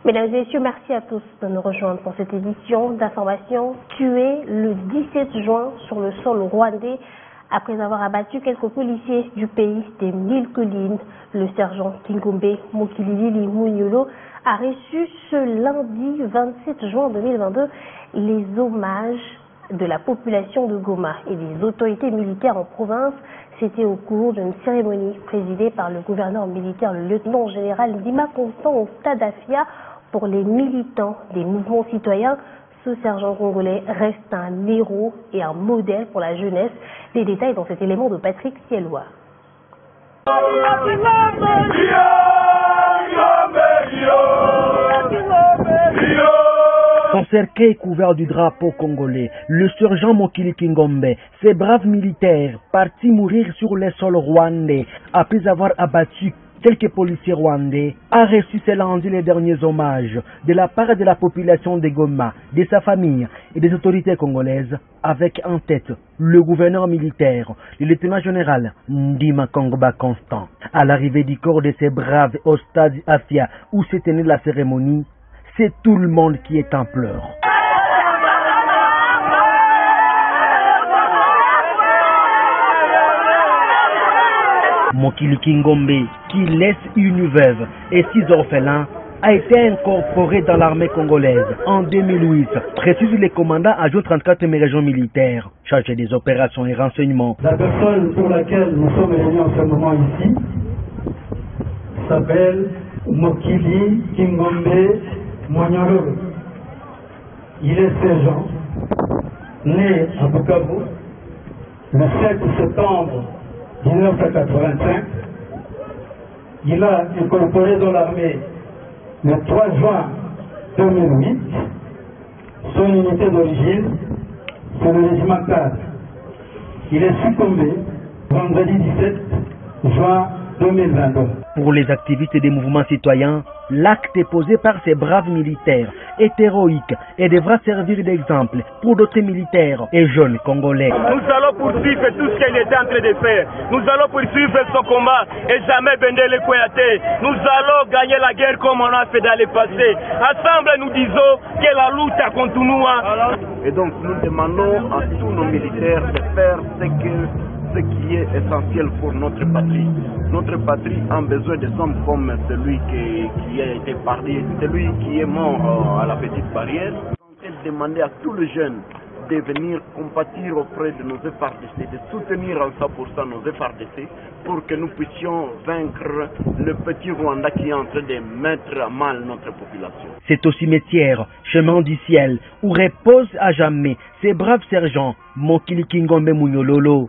Mesdames et messieurs, merci à tous de nous rejoindre pour cette édition d'information. Tué le 17 juin sur le sol rwandais après avoir abattu quelques policiers du pays des 1000 collines, le sergent Kingombe Mokilili Munyolo a reçu ce lundi 27 juin 2022 les hommages de la population de Goma et des autorités militaires en province. C'était au cours d'une cérémonie présidée par le gouverneur militaire, le lieutenant-général Ndima Constant au Stade Afia. Pour les militants des mouvements citoyens, ce sergent congolais reste un héros et un modèle pour la jeunesse. Les détails dans cet élément de Patrick Ciellois. Son cercueil couvert du drapeau congolais, le sergent Mokili Kingombe, ces braves militaires partis mourir sur les sols rwandais après avoir abattu quelques policiers rwandais, a reçu ce lundi les derniers hommages de la part de la population de Goma, de sa famille et des autorités congolaises, avec en tête le gouverneur militaire, le lieutenant-général Ndima Kongba Constant. À l'arrivée du corps de ces braves au stade Afia où se tenait la cérémonie, c'est tout le monde qui est en pleurs. Mokili Kingombe, qui laisse une veuve et 6 orphelins, a été incorporé dans l'armée congolaise en 2008, précise le commandant adjoint 34e région militaire, chargé des opérations et renseignements. La personne pour laquelle nous sommes réunis en ce moment ici s'appelle Mokili Kingombe Munyolo. Il est sergent, né à Bukavu le 7 septembre 1985, il a incorporé dans l'armée le 3 juin 2008. Son unité d'origine, c'est le régiment 4. Il est succombé vendredi 17 juin 2022. Pour les activistes des mouvements citoyens, l'acte posé par ces braves militaires est héroïque et devra servir d'exemple pour d'autres militaires et jeunes congolais. Nous allons poursuivre tout ce qu'il était en train de faire. Nous allons poursuivre son combat et jamais vendre les Kouyaté. Nous allons gagner la guerre comme on a fait dans le passé. Ensemble, nous disons que la lutte continue. Et donc, nous demandons à tous nos militaires de faire ce qui est essentiel pour notre patrie. Notre patrie a besoin de hommes comme celui qui a été parlé, celui qui est mort à la petite barrière. Nous sommes en train de demander à tous les jeunes de venir compatir auprès de nos FARDC, de soutenir à 100% nos FARDC pour que nous puissions vaincre le petit Rwanda qui est en train de mettre à mal notre population. C'est au cimetière, chemin du ciel, où repose à jamais ces braves sergents Mokili Kingombe Munyololo.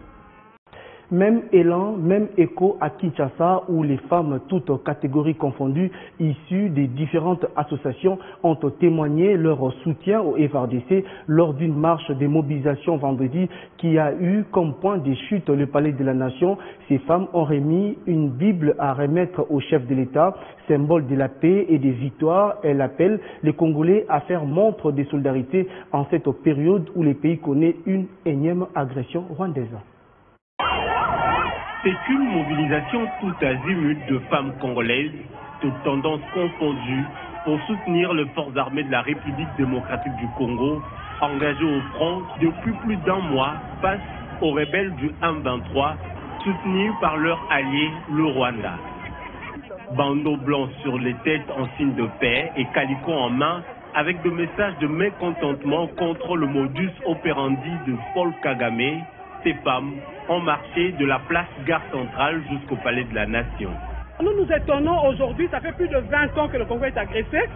Même élan, même écho à Kinshasa où les femmes, toutes catégories confondues, issues des différentes associations, ont témoigné leur soutien au FARDC lors d'une marche de mobilisation vendredi qui a eu comme point de chute le palais de la nation. Ces femmes ont remis une Bible à remettre au chef de l'État, symbole de la paix et des victoires. Elle appelle les Congolais à faire montre de solidarité en cette période où le pays connaît une énième agression rwandaise. C'est une mobilisation tout azimut de femmes congolaises, toutes tendances confondues, pour soutenir les forces armées de la République démocratique du Congo, engagées au front depuis plus d'un mois face aux rebelles du M23, soutenus par leur allié, le Rwanda. Bandeaux blancs sur les têtes en signe de paix et calico en main, avec des messages de mécontentement contre le modus operandi de Paul Kagame. Ces femmes ont marché de la place Gare Centrale jusqu'au Palais de la Nation. Nous nous étonnons aujourd'hui, ça fait plus de 20 ans que le Congo est agressé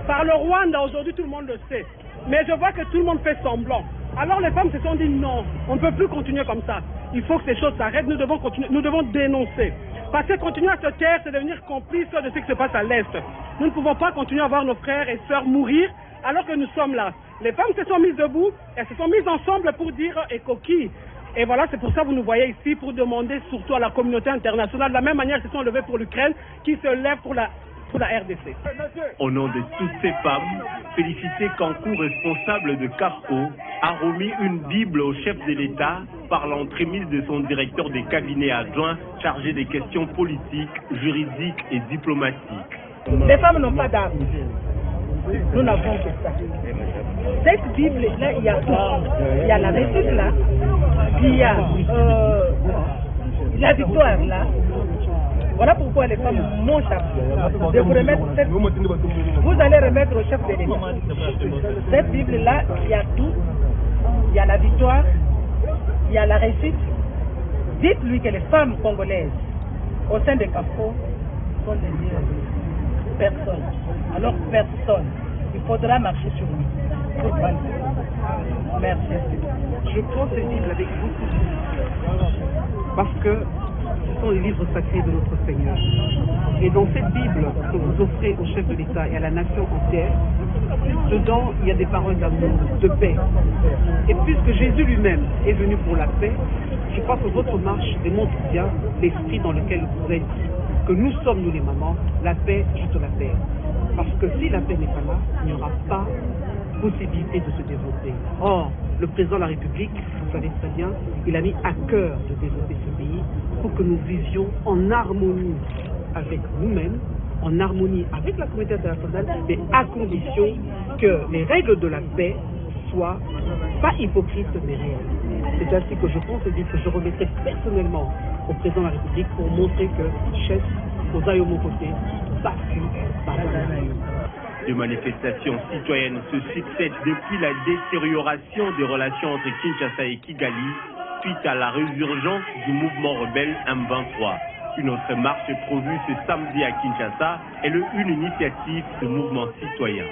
par le Rwanda, aujourd'hui tout le monde le sait. Mais je vois que tout le monde fait semblant. Alors les femmes se sont dit non, on ne peut plus continuer comme ça. Il faut que ces choses s'arrêtent, nous devons continuer, nous devons dénoncer. Parce que continuer à se taire, c'est devenir complice de ce qui se passe à l'Est. Nous ne pouvons pas continuer à voir nos frères et sœurs mourir alors que nous sommes là. Les femmes se sont mises debout, elles se sont mises ensemble pour dire « et coquille ». Et voilà, c'est pour ça que vous nous voyez ici, pour demander surtout à la communauté internationale, de la même manière qu'ils se sont levés pour l'Ukraine, qui se lèvent pour la RDC. Au nom de toutes ces femmes, Félicité Kankou, responsable de CAPCO, a remis une Bible au chef de l'État par l'entremise de son directeur des cabinets adjoints chargé des questions politiques, juridiques et diplomatiques. Les femmes n'ont pas d'âme. Nous n'avons que ça. Cette Bible-là, il y a tout. Il y a la réussite là, il y a la victoire là. Voilà pourquoi les femmes m'ont chapeau. Je vous remettre cette... Vous allez remettre au chef de l'État. Cette Bible-là, il y a tout. Il y a la victoire, il y a la réussite. Dites-lui que les femmes congolaises au sein des CAFCO sont des meilleures personnes. Alors personne. Il faudra marcher sur lui. Merci. Je prends ces livres avec beaucoup parce que ce sont les livres sacrés de notre Seigneur. Et dans cette Bible que vous offrez au chef de l'État et à la nation entière, dedans il y a des paroles d'amour, de paix. Et puisque Jésus lui-même est venu pour la paix, je crois que votre marche démontre bien l'esprit dans lequel vous êtes, que nous sommes, nous les mamans, la paix juste la paix. Parce que si la paix n'est pas là, il n'y aura pas possibilité de se développer. Or, le président de la République, vous savez très bien, il a mis à cœur de développer ce pays pour que nous vivions en harmonie avec nous-mêmes, en harmonie avec la communauté internationale, mais à condition que les règles de la paix soient pas hypocrites mais réelles. C'est ainsi que je pense et que je remettrai personnellement au président de la République pour montrer que chef, aux aïeux mon côté, battu par la Des manifestations citoyennes se succèdent depuis la détérioration des relations entre Kinshasa et Kigali suite à la résurgence du mouvement rebelle M23. Une autre marche prévue ce samedi à Kinshasa est une initiative de mouvement citoyen.